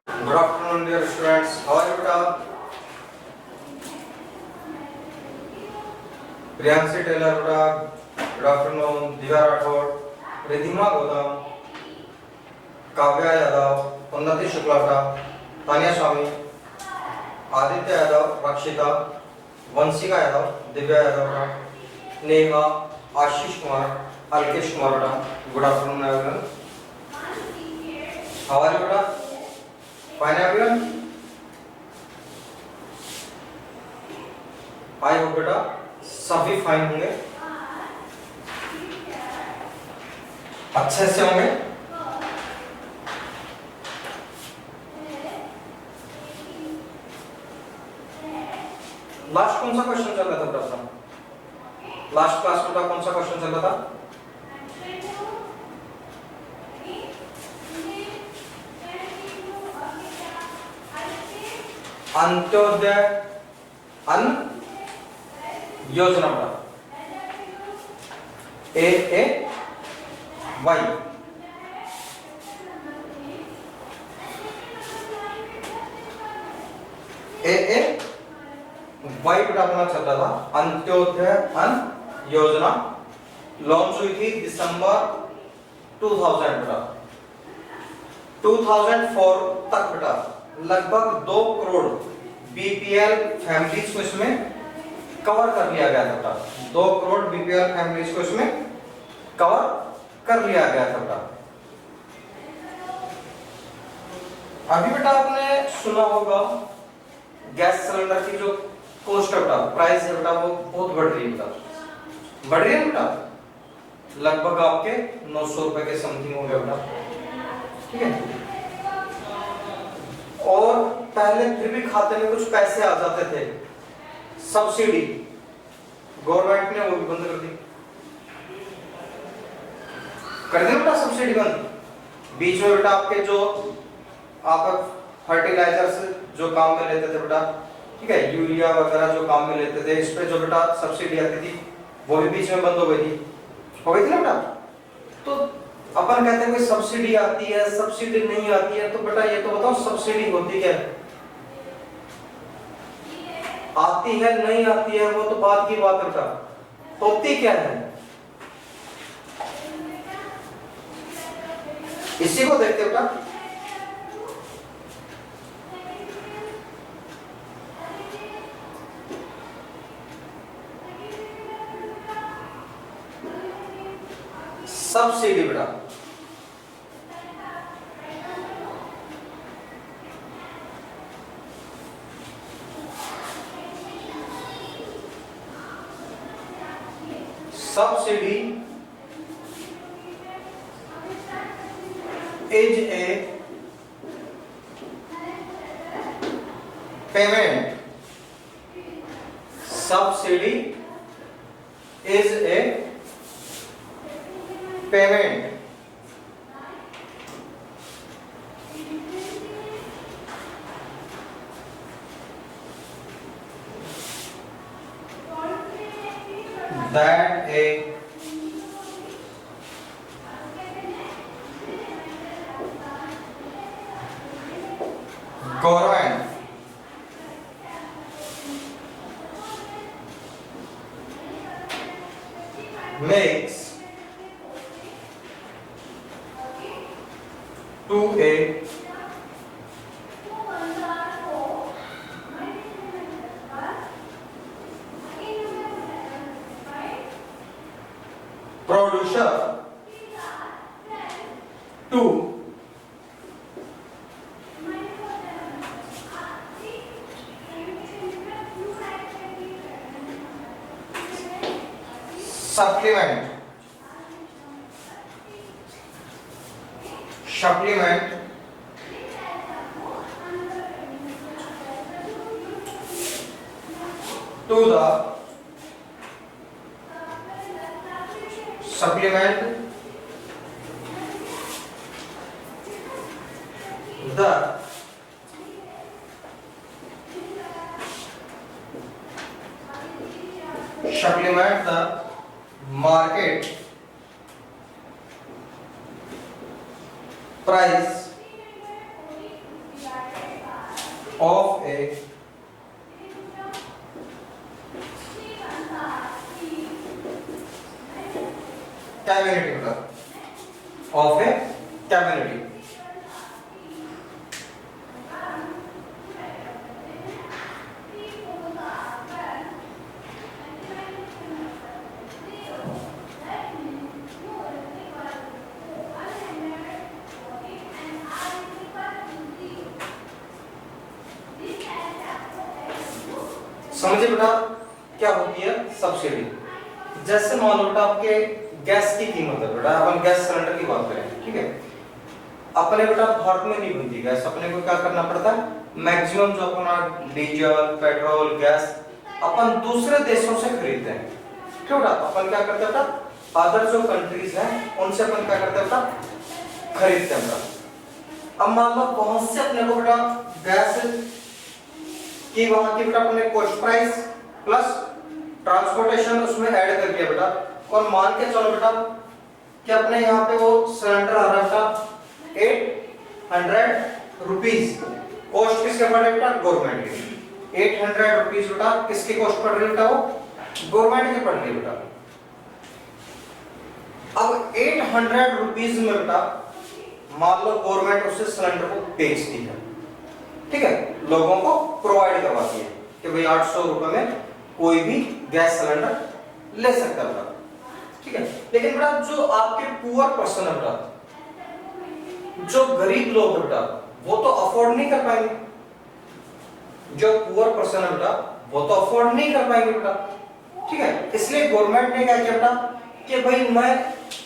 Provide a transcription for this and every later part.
Good afternoon, dear students. How are you, beta? Priyanshi Taylor, beta. Good afternoon. Divya Rathod, Ridhima Gautam, Kavya Yadav, Unnati Shukla, beta. Tanya Swami, Aditya Yadav, Rakshita, Vansika Yadav, Divya Yadav, beta. Neha, Ashish Kumar, Alkesh Kumar, beta. Good afternoon, everyone. How are you, beta? Fine, everyone. I hope बेटा सभी fine होंगे, अच्छे से होंगे। Last कौन सा question चल रहा था बेटा अपना? लास्ट क्लास में कौन सा क्वेश्चन चल रहा था? अंत्योदय अन्न योजना बड़ा ए वाई वाई बड़ा अपना चल रहा था। अंत्योदय अन्न योजना लॉन्च हुई थी दिसंबर 2000 बड़ा 2004 तक बेटा लगभग 2 करोड़ बीपीएल फैमिलीज को इसमें कवर कर लिया गया था। 2 करोड़ बीपीएल फैमिलीज को इसमें कवर कर लिया गया था। अभी बेटा आपने सुना होगा गैस सिलेंडर की जो कॉस्ट है बेटा, प्राइस है बेटा, वो बहुत बढ़ रही है बेटा। बढ़ रही है बेटा, लगभग आपके 900 रुपए के समथिंग हो गया बेटा, ठीक है। और पहले फिर भी खाते में कुछ पैसे आ जाते थे, सब्सिडी गवर्नमेंट ने वो भी बंद कर दी, कर दी बेटा सब्सिडी बंद। बीच में बेटा आपके जो आप फर्टिलाइजर्स जो काम में लेते थे बेटा, ठीक है, यूरिया वगैरह जो काम में लेते थे, इस पे जो बेटा सब्सिडी आती थी वो भी बीच में बंद हो गई थी, हो गई थी ना बेटा। तो अपन कहते हैं कोई सब्सिडी आती है, सब्सिडी नहीं आती है, तो बेटा ये तो बताओ सब्सिडी होती क्या है? आती है नहीं आती है वो तो बात की बात है बेटा, होती क्या है इसी को देखते बेटा। सब्सिडी बेटा subsidy is a payment. Subsidy is a payment. That a government makes to a producer to supplement to the supplement the market price of a कैबिनिटी बेटा, ऑफ ए कैबिनिटी। समझे बेटा क्या होती है सब्सिडी। जैसे मान लो बेटा आपके गैस की कीमत है बेटा, अपन गैस सिलेंडर की बात करें, ठीक है। अपने बेटा भारत में नहीं बनती गैस, अपने को क्या करना पड़ता है, मैक्सिमम जो अपना डीजल पेट्रोल गैस अपन दूसरे देशों से खरीदते हैं, ठीक है बेटा। अपन क्या करते हैं बेटा, अदर जो कंट्रीज हैं उनसे अपन क्या करते हैं बेटा, खरीदते हैं बेटा। अब मान लो वहां से अपने को बेटा गैस कि वहां की बेटा अपने कॉस्ट प्राइस प्लस ट्रांसपोर्टेशन उसमें ऐड कर दिया बेटा, और मान के चलो बेटा कि अपने यहाँ पे वो सिलेंडर आ रहा था 800 रुपीज, कॉस्ट किसके पड़ रही बेटा, गवर्नमेंट की। 800 रुपीज बेटा किसकी कॉस्ट पड़ रही है बेटा, वो गवर्नमेंट की पड़ रही है बेटा। अब 800 रुपीज में बेटा मान लो गवर्नमेंट उसे सिलेंडर को बेचती है, ठीक है, लोगों को प्रोवाइड करवाती है कि भाई 800 रुपए में कोई भी गैस सिलेंडर ले सकता है, ठीक है। लेकिन बेटा जो आपके पुअर पर्सन है बेटा, जो गरीब लोग है बेटा, वो तो अफोर्ड नहीं कर पाएंगे। जो पुअर पर्सन है बेटा वो तो अफोर्ड नहीं कर पाएंगे बेटा, ठीक है। इसलिए गवर्नमेंट ने क्या किया बेटा कि भाई मैं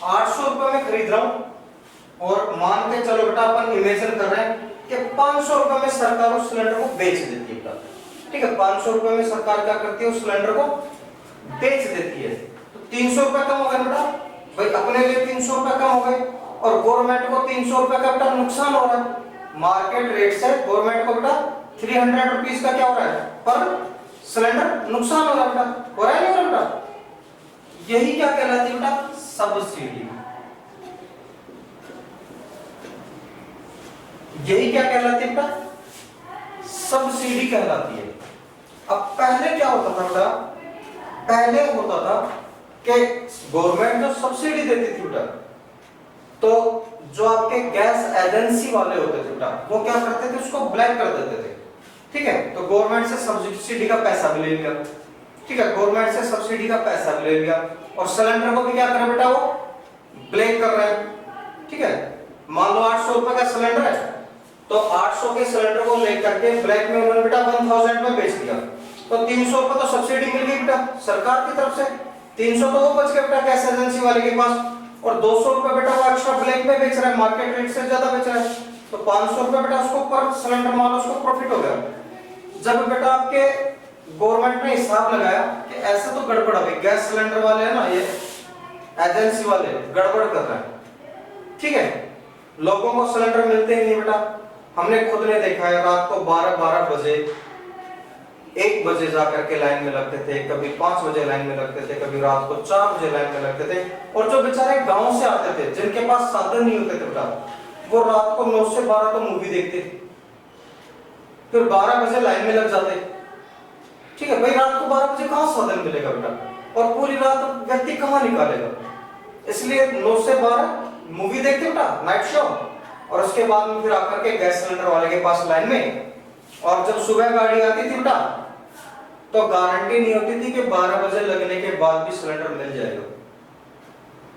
800 रुपए में खरीद रहा हूं, और मान के चलो बेटा अपन इमेजिन कर रहे हैं कि 500 रुपए में सरकार उस सिलेंडर को बेच देती है बेटा, ठीक है। 500 रुपए में सरकार क्या करती है, उस सिलेंडर को बेच देती है, तो 300 रुपए कम हो गए बेटा, भाई अपने लिए 300 रुपए कम हो गए, और गवर्नमेंट को 300 रुपए का बेटा नुकसान हो रहा है। मार्केट रेट से गवर्नमेंट को बेटा 300 रुपीज का क्या हो रहा है पर सिलेंडर नुकसान हो रहा है बेटा, हो रहा है नहीं हो रहा बेटा। यही क्या कहलाती है बेटा, सब्सिडी। यही क्या कहलाती है बेटा, सब्सिडी कहलाती है। अब पहले क्या होता था बेटा, पहले होता था कि गवर्नमेंट जो सब्सिडी देती थी बेटा, तो जो आपके गैस एजेंसी वाले होते थे बेटा वो क्या करते थे, उसको ब्लैक कर देते थे, ठीक है। तो गवर्नमेंट से सब्सिडी का पैसा भी ले लिया, ठीक है, गवर्नमेंट से सब्सिडी का पैसा भी ले लिया, और सिलेंडर को भी क्या कर बेटा, वो ब्लैक कर रहे हैं, ठीक है। मान लो 800 रुपए का सिलेंडर है, तो 800 के सिलेंडर को लेकर के ब्लैक में उन्होंने बेटा 1000 में बेच दिया, तो 300 रुपए तो सब्सिडी मिल गई बेटा सरकार की तरफ से, 300 तो वो बच गया बेटा गैस एजेंसी वाले के पास, और 200 रुपए बेटा वो एक्स्ट्रा ब्लैक में बेच रहा है, मार्केट रेट से ज्यादा बेच रहा है, तो 500 रुपए बेटा उसको पर सिलेंडर मान लो उसको प्रॉफिट हो गया। जब बेटा आपके गवर्नमेंट ने हिसाब लगाया कि ऐसे तो गड़बड़ है, गैस सिलेंडर वाले है ना, ये एजेंसी वाले गड़बड़ कर रहे हैं, ठीक है, लोगों को सिलेंडर मिलते ही नहीं बेटा। हमने खुद ने देखा है रात को 12 बजे 1 बजे जाकर के लाइन में लगते थे, कभी 5 बजे लाइन में लगते थे, कभी रात को 4 बजे लाइन में लगते थे, और जो बेचारे गांव से आते थे जिनके पास साधन नहीं होते थे बेटा, वो रात को 9 से 12 तो मूवी देखते, फिर 12 बजे लाइन में लग जाते, ठीक है। भाई रात को 12 बजे कहां साधन मिलेगा बेटा, और पूरी रात व्यक्ति कहां निकालेगा, इसलिए 9 से 12 मूवी देखते बेटा नाइट शो, और उसके बाद में फिर आकर के गैस सिलेंडर वाले के पास लाइन में, और जब सुबह गाड़ी आती थी बेटा तो गारंटी नहीं होती थी कि 12 बजे लगने के बाद भी सिलेंडर मिल जाएगा,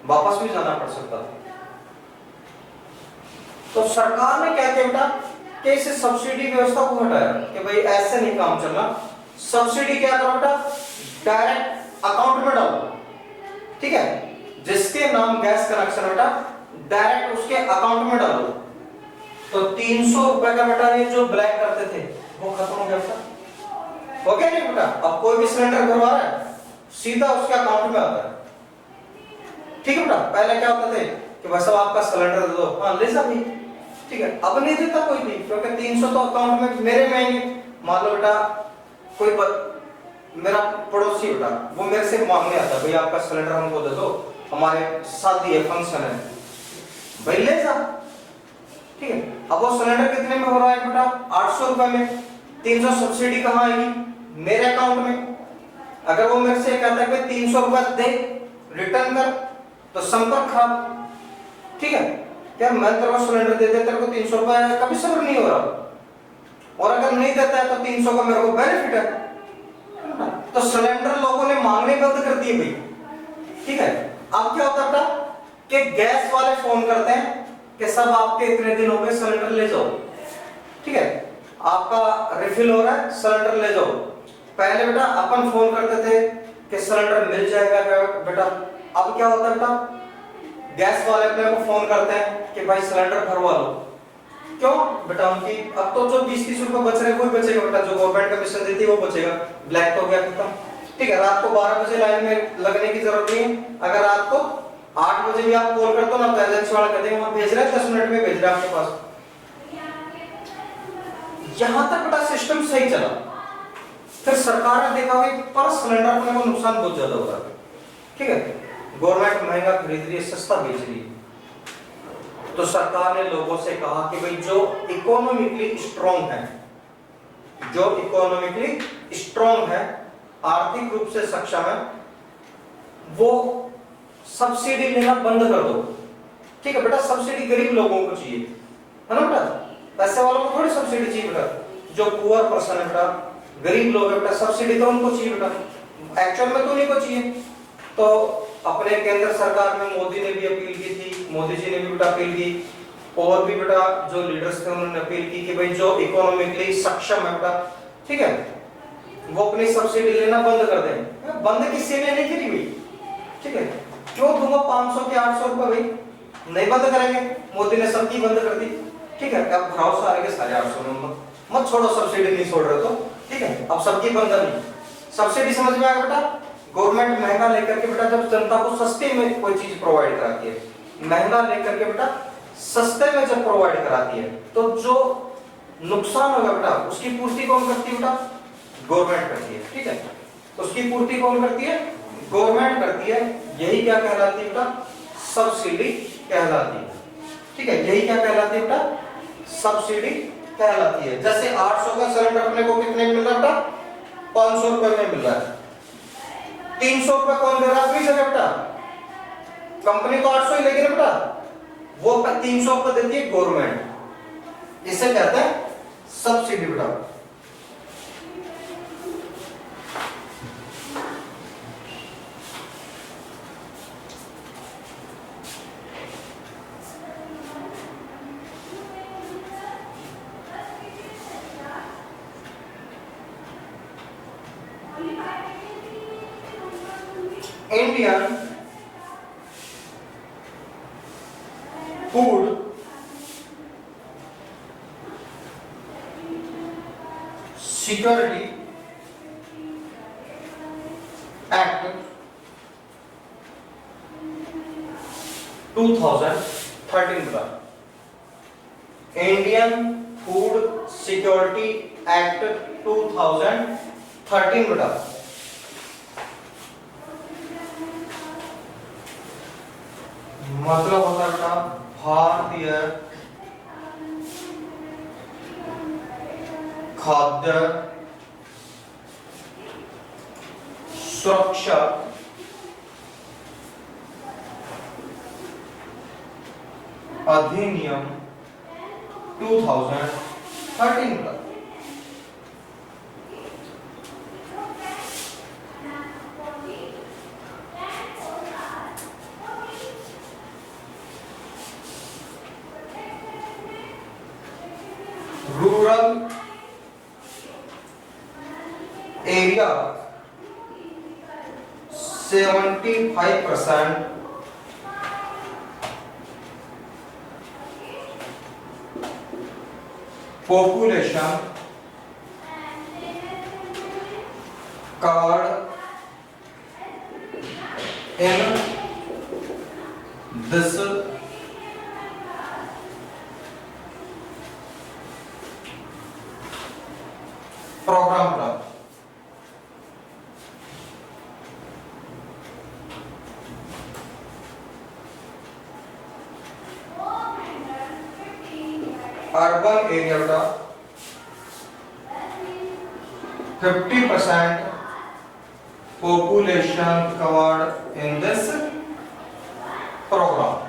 वापस भी जाना पड़ सकता था। तो सरकार ने क्या किया बेटा कि इस सब्सिडी व्यवस्था को हटाया कि भाई ऐसे नहीं काम चलना, सब्सिडी क्या करो बेटा, डायरेक्ट अकाउंट में डालो, ठीक है, जिसके नाम गैस कनेक्शन बेटा डायरेक्ट उसके अकाउंट में डालो, तो 300 रुपए का बेटा ये जो ब्लैक करते थे वो खत्म हो गया बेटा, हो गया नहीं बेटा। अब कोई भी सिलेंडर भरवा रहा है सीधा उसके अकाउंट में आता है, ठीक है बेटा। पहले क्या होता थे कि बस अब आपका सिलेंडर दे दो, हाँ ले जा भाई, ठीक है, अब नहीं देता कोई भी, क्योंकि 300 तो अकाउंट में मेरे में आएंगे। मान लो बेटा कोई मेरा पड़ोसी बेटा वो मेरे से मांगने आता, भाई आपका सिलेंडर हमको दे दो, हमारे शादी है फंक्शन है, भाई ले जा, ठीक है। अब वो सिलेंडर कितने में हो रहा है बेटा, 800 रुपए में, 300 सब्सिडी कहाँ आएगी? मेरे अकाउंट में। अगर वो मेरे से कहता है कि 300 रुपए दे, रिटर्न कर, तो संपर्क खराब। ठीक है, क्या मैं तेरे को सिलेंडर दे देता, तेरे को 300 रुपए कभी सब्र नहीं हो रहा, और अगर नहीं देता है तो 300 का मेरे को बेनिफिट है। तो सिलेंडर लोगों ने मांगने बंद कर दिए भाई। ठीक है, अब क्या होता था कि गैस वाले फोन करते हैं कि सब आपके इतने दिन हो गए, सिलेंडर ले जाओ। ठीक है, आपका रिफिल हो रहा है, सिलेंडर ले जाओ। पहले बेटा अपन फोन करते थे कि सिलेंडर मिल जाएगा बेटा। अब क्या होता है बेटा, गैस वाले अपने को फोन करते हैं कि भाई सिलेंडर भरवा लो। क्यों बेटा? उनकी अब तो जो 20-30 रुपए बच रहे कोई बचेगा बेटा, जो गवर्नमेंट कमीशन देती है वो बचेगा, ब्लैक तो हो गया खत्म। ठीक है, रात को 12 बजे लाइन में लगने की जरूरत नहीं है। अगर रात को 8 बजे भी आप कॉल करते हो ना, तो एजेंसी वाला कहते हैं वहां भेज रहे हैं, 10 मिनट में भेज रहे हैं आपके पास। यहां तक बेटा सिस्टम सही चला। फिर सरकार ने देखा कि पर सिलेंडर अपने को नुकसान बहुत ज्यादा हो रहा है। ठीक है, गवर्नमेंट महंगा खरीद रही है, सस्ता बेच रही है, तो सरकार ने लोगों से कहा कि भाई जो इकोनॉमिकली स्ट्रॉन्ग है, जो इकोनॉमिकली स्ट्रॉन्ग है, आर्थिक रूप से सक्षम है, वो सब्सिडी लेना बंद कर दो। ठीक है बेटा, सब्सिडी गरीब लोगों को चाहिए, है ना बेटा, पैसे वालों को थोड़ी सब्सिडी चाहिए बेटा। जो पुअर पर्सन है बेटा, गरीब लोग है बेटा, सब्सिडी तो उनको चाहिए बेटा, एक्चुअल में तो उन्हीं को चाहिए। तो अपने केंद्र सरकार में मोदी ने भी अपील की थी, मोदी जी ने भी बेटा अपील की, और भी बेटा जो लीडर्स थे उन्होंने अपील की कि भाई जो इकोनॉमिकली सक्षम है बेटा, ठीक है, वो अपनी सब्सिडी लेना बंद कर दें। बंद किसी ने नहीं करी भाई। ठीक है, क्यों दूंगा 500 के 800 रुपए भाई? नहीं बंद करेंगे, मोदी ने सबकी बंद कर दी। ठीक है, अब भरोसा आ रहा है 850 में मत छोड़ो, सब्सिडी नहीं छोड़ रहे तो ठीक है, अब सबकी बंद नहीं। सब्सिडी समझ में आया बेटा? गवर्नमेंट महंगा लेकर के बेटा जब जनता को सस्ते में कोई चीज प्रोवाइड कराती है, महंगा लेकर के बेटा सस्ते में जब प्रोवाइड कराती है, तो जो नुकसान होगा बेटा उसकी पूर्ति कौन करती है बेटा? गवर्नमेंट करती है। ठीक है, उसकी पूर्ति कौन करती है? गवर्नमेंट करती है। यही क्या कहलाती है बेटा? सब्सिडी कहलाती है। ठीक है, यही क्या कहलाती है बेटा? सब्सिडी कहलाती है। जैसे 800 का सिलेंडर अपने को कितने में मिल रहा है बेटा? 500 रुपए में मिल रहा है। 300 रुपए कौन दे रहा है? अपनी जगह बेटा, कंपनी तो 800 ही लेगी ना बेटा, वो 300 रुपए देती है गवर्नमेंट। इसे कहते हैं सब्सिडी बेटा। इंडियन फूड सिक्योरिटी एक्ट 2013 का, इंडियन फूड सिक्योरिटी एक्ट 2013 बेटा, मतलब होता बेटा भारतीय खाद्य सुरक्षा अधिनियम 2013 का। Rural area 75% population covered in this program का। अर्बन एरिया का 50% population covered in this program.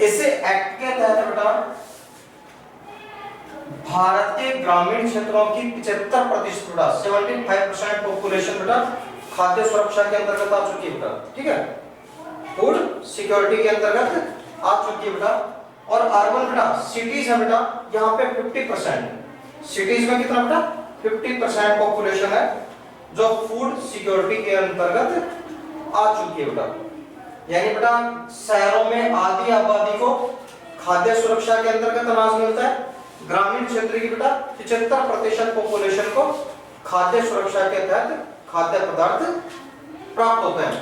इसे एक्ट के तहत बेटा भारत के ग्रामीण क्षेत्रों की 75% बेटा 75% पॉपुलेशन बेटा खाद्य सुरक्षा के अंतर्गत आ चुकी है बेटा, ठीक है, फूड सिक्योरिटी के अंतर्गत आ चुकी है बेटा। और अर्बन बेटा सिटीज है बेटा, यहाँ पे 50%, सिटीज में कितना बेटा 50% पॉपुलेशन है जो फूड सिक्योरिटी के अंतर्गत आ चुकी है बेटा। यानी बेटा शहरों में आधी आबादी को खाद्य सुरक्षा के अंतर्गत अनाज मिलता है, ग्रामीण क्षेत्र की बेटा 75% पॉपुलेशन को खाद्य सुरक्षा के तहत खाद्य पदार्थ प्राप्त होते हैं।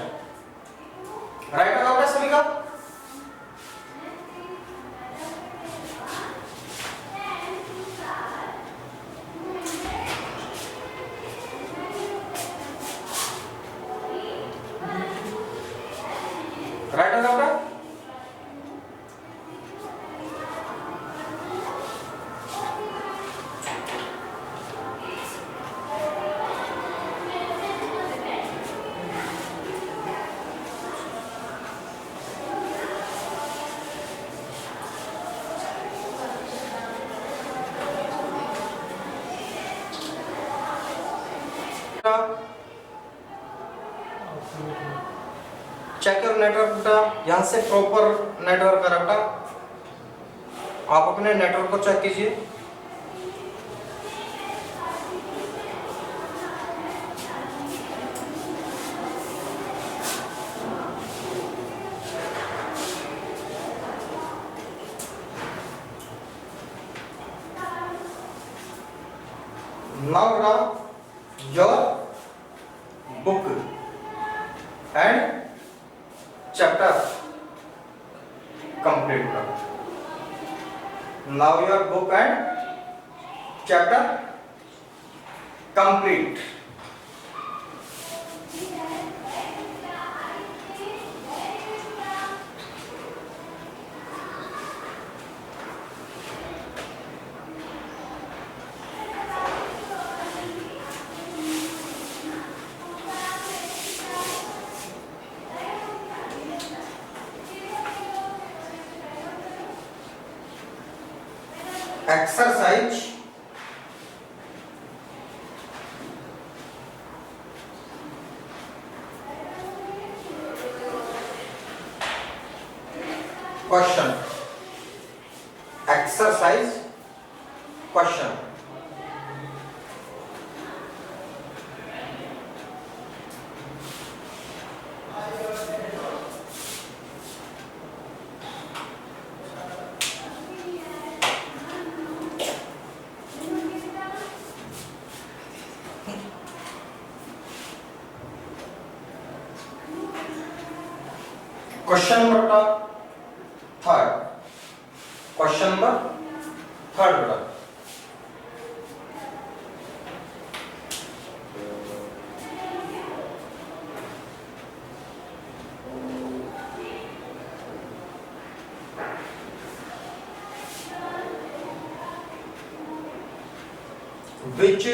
राइट होगा बेटा सभी का? राइट होगा बेटा? चेक योर नेटवर्क बेटा, यहां से प्रॉपर नेटवर्क है बेटा, आप अपने नेटवर्क को चेक कीजिए। Now beटा your book and chapter complete beटा। Now your book and chapter complete। Exercise question, exercise question. Question number third, question number third बेटा, which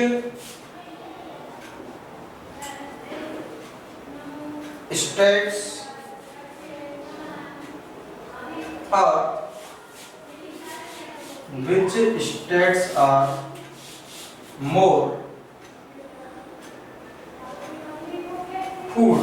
states are more food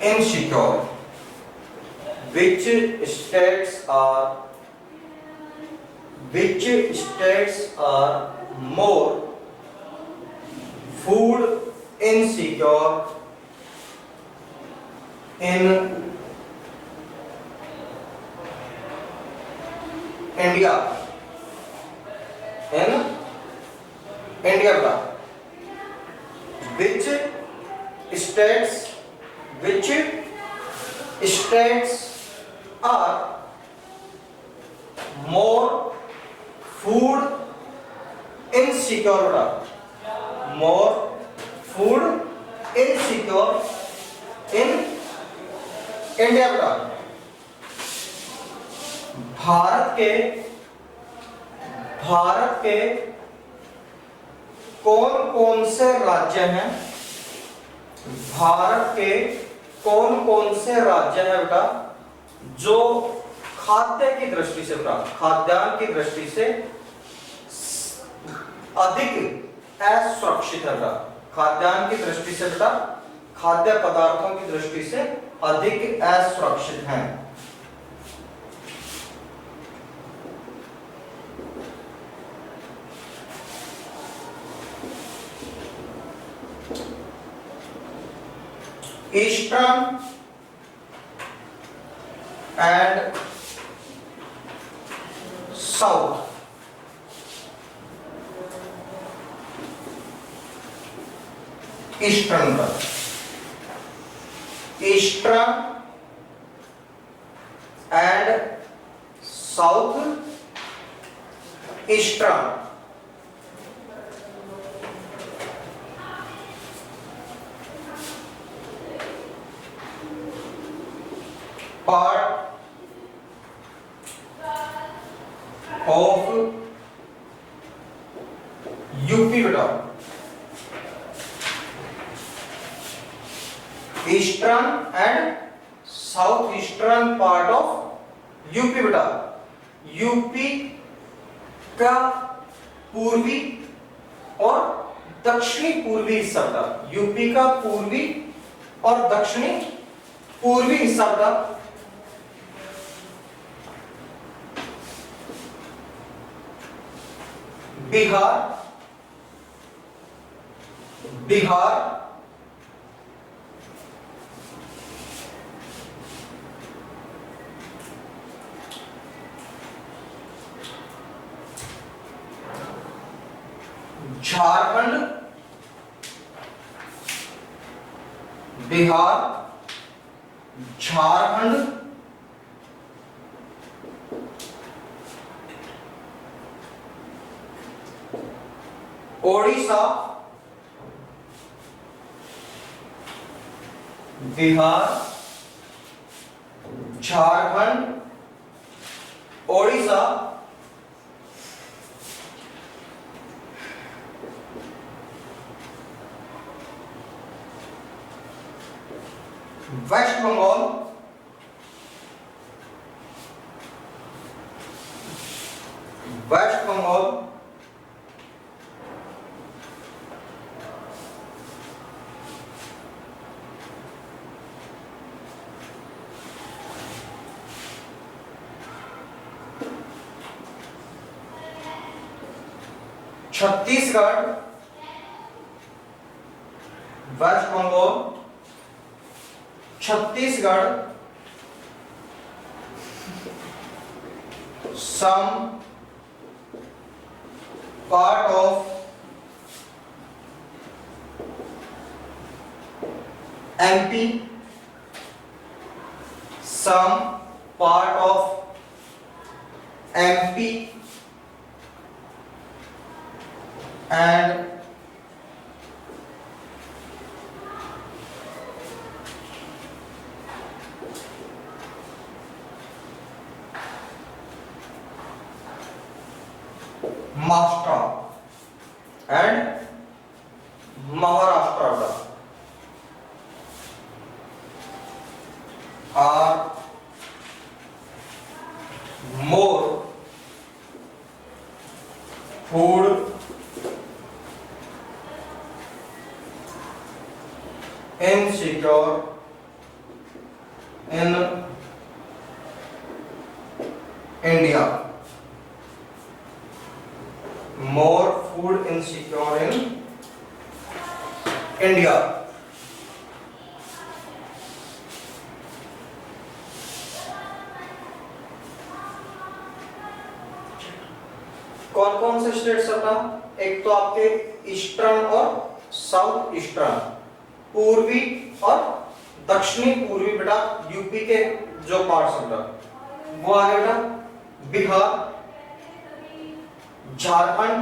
insecure? Which states are more food insecure in India? In India बेटा which states which states are more food insecure, more food insecure in India बेटा। भारत के कौन कौन से राज्य हैं, भारत के कौन कौन से राज्य हैं बेटा जो खाद्य की दृष्टि से बेटा, खाद्यान्न की दृष्टि से अधिक असुरक्षित है बेटा, खाद्यान्न की दृष्टि से बेटा, खाद्य पदार्थों की दृष्टि से अधिक असुरक्षित हैं। Eastern and south, eastern and south eastern, part of UP बेटा, eastern and south eastern part of UP बेटा। यूपी का पूर्वी और दक्षिणी पूर्वी हिस्सा बेटा, यूपी का पूर्वी और दक्षिणी पूर्वी हिस्सा बेटा। Bihar, Jharkhand, Bihar, Jharkhand, Odisha, Bihar, Jharkhand, Odisha, West Bengal, West Bengal, Chhattisgarh, West Bengal, Chhattisgarh, some part of MP, some part of MP and Maharashtra and Maharashtra are more food insecure in India, more food insecure in India। कौन कौन से स्टेट्स अपना, एक तो आपके ईस्टर्न और साउथ ईस्टर्न, पूर्वी और दक्षिणी पूर्वी बेटा यूपी के जो पार्ट्स हैं बेटा वो आ गए बेटा बिहार, झारखंड,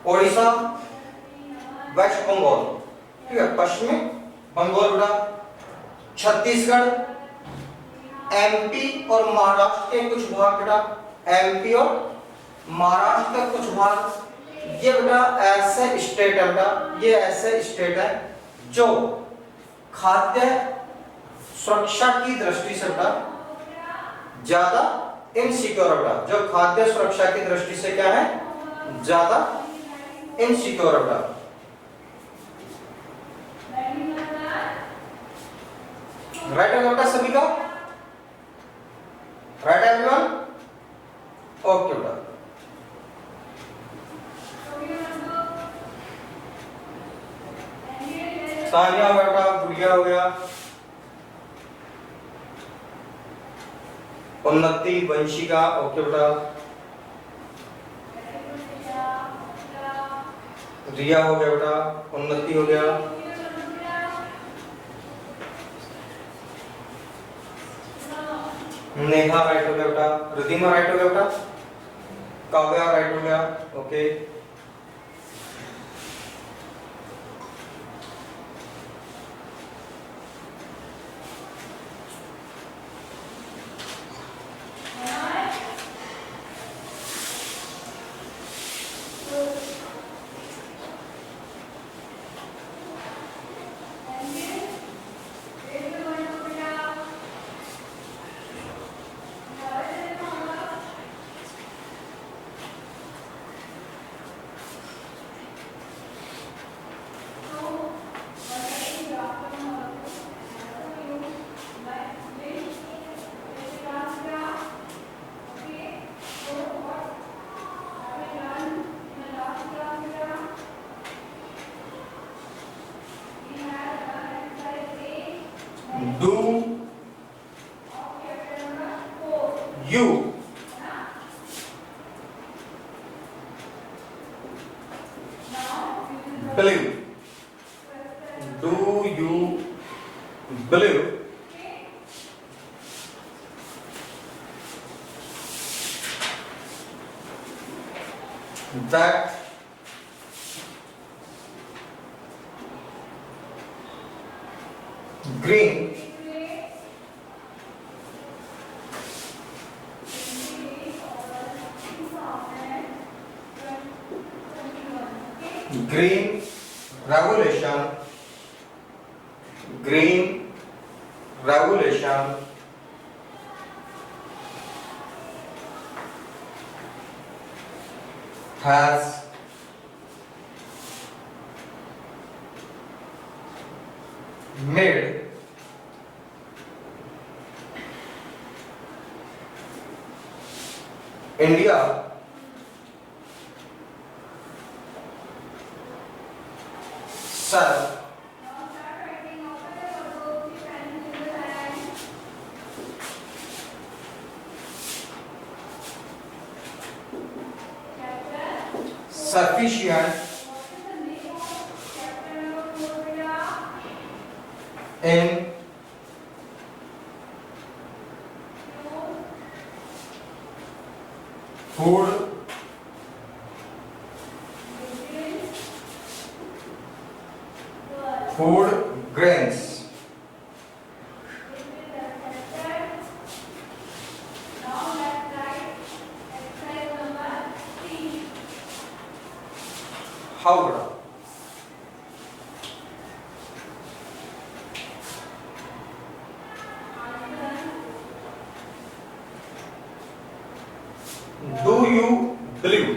ओडिशा, वेस्ट बंगाल, ठीक है, पश्चिमी बंगाल बेटा, छत्तीसगढ़, एमपी और महाराष्ट्र के कुछ भाग बेटा, एमपी और महाराष्ट्र के कुछ भाग, ये बेटा ऐसे स्टेट है बेटा, ये ऐसे स्टेट है जो खाद्य सुरक्षा की दृष्टि से बेटा ज्यादा इनसिक्योर है बेटा, जो खाद्य सुरक्षा की दृष्टि से क्या है, ज्यादा इनसिक्योर है बेटा। राइट है बेटा सभी का, राइट एवरीवन, ओके बेटा। सानिया हो गया बेटा, गुड़िया हो गया, उन्नति, वंशिका, ओके बेटा, रिया हो गया बेटा, उन्नति हो गया, नेहा राइट हो गया बेटा, रिद्धिमा राइट हो गया बेटा, काव्या राइट हो गया, okay. Do you believe? Do you believe that green green revolution has made India self sufficient in food grains how bada do you believe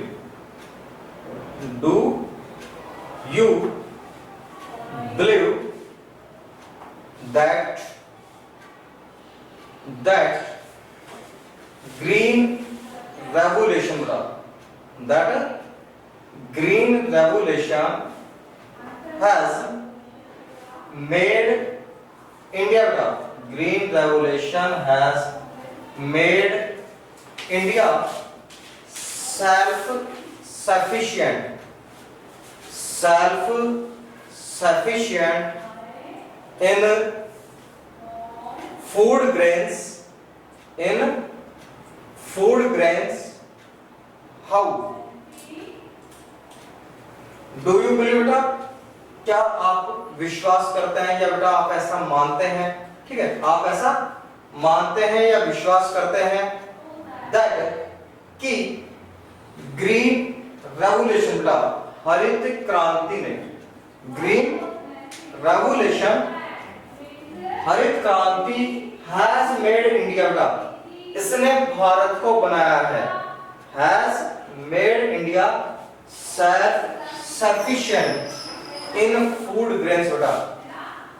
that green revolution that green revolution has made India green revolution has made India self self sufficient in food grains, in food grains. How? Do you believe बेटा? क्या आप विश्वास करते हैं या बेटा आप ऐसा मानते हैं? ठीक है, आप ऐसा मानते हैं या विश्वास करते हैं दैट कि ग्रीन रेवोल्यूशन बेटा हरित क्रांति ने, ग्रीन रेवोल्यूशन हरित क्रांति हैज मेड इंडिया बेटा, इसने भारत को बनाया है, has made India self sufficient in food grains बेटा।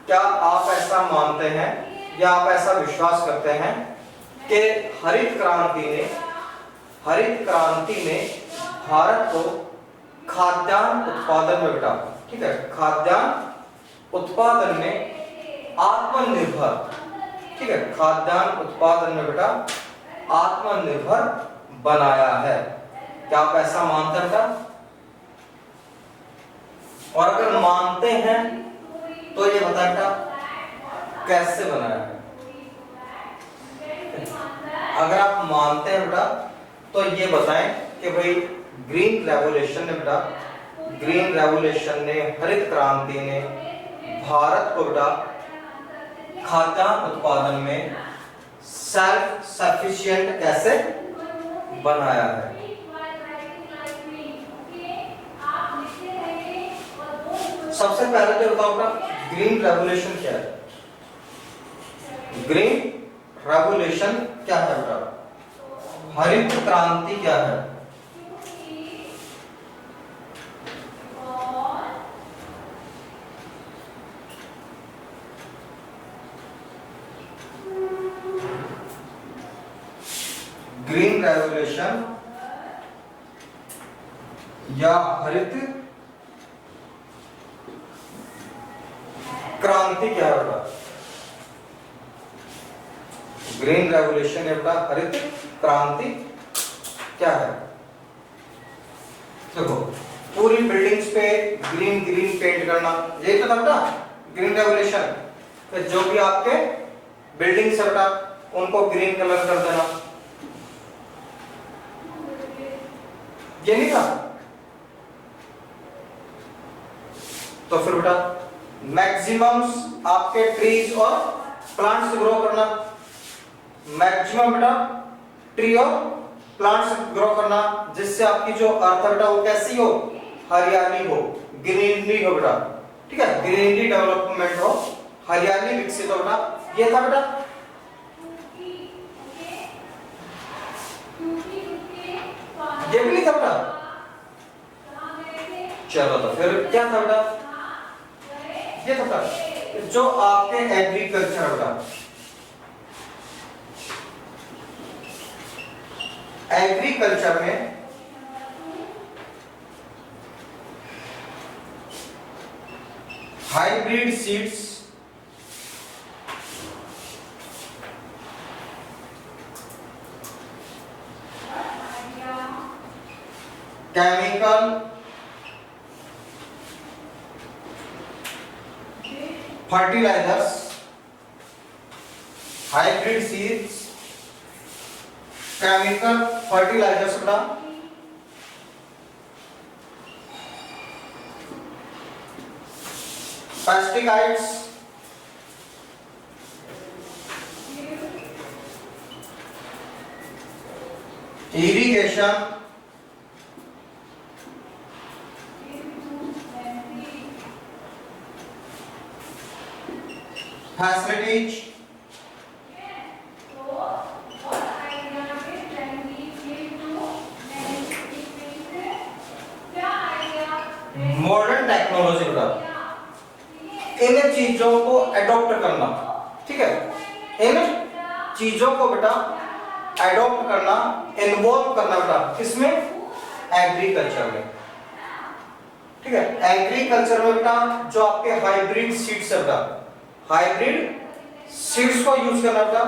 क्या आप ऐसा मानते हैं या आप ऐसा विश्वास करते हैं कि हरित क्रांति ने भारत को खाद्यान्न उत्पादन में बेटा, ठीक है, खाद्यान्न उत्पादन में आत्मनिर्भर, ठीक है, खाद्यान्न उत्पादन में बेटा आत्मनिर्भर बनाया है। क्या आप ऐसा मानते हैं बेटा? और अगर मानते हैं तो ये बताएं बेटा कैसे बनाया है। अगर आप मानते हैं बेटा तो ये बताएं कि भाई ग्रीन रेवोल्यूशन ने बेटा, ग्रीन रेवोल्यूशन ने, हरित क्रांति ने भारत को बेटा खाद्यान्न उत्पादन में सेल्फ सफिशिएंट कैसे बनाया है। सबसे पहले तो बताओ बेटा ग्रीन रेवोल्यूशन क्या है? ग्रीन रेवोल्यूशन क्या है बेटा? हरित क्रांति क्या है? ग्रीन रेवोल्यूशन या हरित क्रांति क्या है बेटा? ग्रीन रेवोल्यूशन है बेटा, हरित क्रांति क्या है? देखो पूरी बिल्डिंग्स पे ग्रीन ग्रीन पेंट करना, यही तो था बेटा ग्रीन रेवोल्यूशन। तो जो भी आपके बिल्डिंग्स है बेटा उनको ग्रीन कलर कर देना, ये नहीं था? तो फिर बेटा मैक्सिमम्स आपके ट्रीज और प्लांट्स ग्रो करना, मैक्सिमम बेटा ट्री और प्लांट्स ग्रो करना, जिससे आपकी जो अर्थ बेटा वो कैसी हो, हरियाली हो, ग्रीनरी हो बेटा, ठीक है, ग्रीनरी डेवलपमेंट हो, हरियाली विकसित हो बेटा, ये था बेटा। ये भी नहीं था बेटा। चलो तो फिर क्या था बेटा? ये था बेटा जो आपके एग्रीकल्चर बेटा, एग्रीकल्चर में hybrid seeds, chemical fertilisers, hybrid seeds, chemical fertilisers बेटा, pesticides, irrigation, facilities, modern technology बेटा, इन चीजों को एडॉप्ट करना, ठीक है, इन चीजों को बेटा एडॉप्ट करना, इन्वॉल्व करना बेटा किसमें? एग्रीकल्चर में, ठीक है, एग्रीकल्चर में बेटा जो आपके हाइब्रिड सीड्स है बेटा, हाइब्रिड सीड्स को यूज करना बेटा,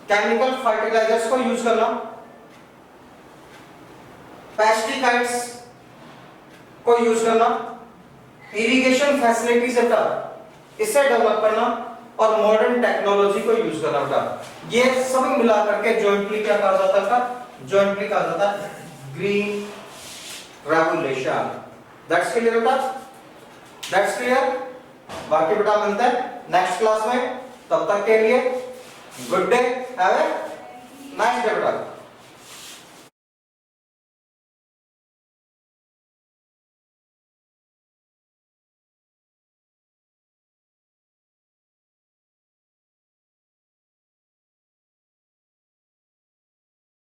केमिकल फर्टिलाइजर्स को यूज करना, पेस्टिसाइड्स को यूज करना, इरिगेशन फैसिलिटीज बेटा इसे डेवलप करना और मॉडर्न टेक्नोलॉजी को यूज करना बेटा, ये सभी मिला करके जॉइंटली क्या कहा जाता है, जॉइंटली कहा जाता है ग्रीन रेवोल्यूशन। दैट्स क्लियर बेटा, दैट्स क्लियर। बाकी बेटा मिलते हैं नेक्स्ट क्लास में, तब तक के लिए good day, have a nice day बेटा।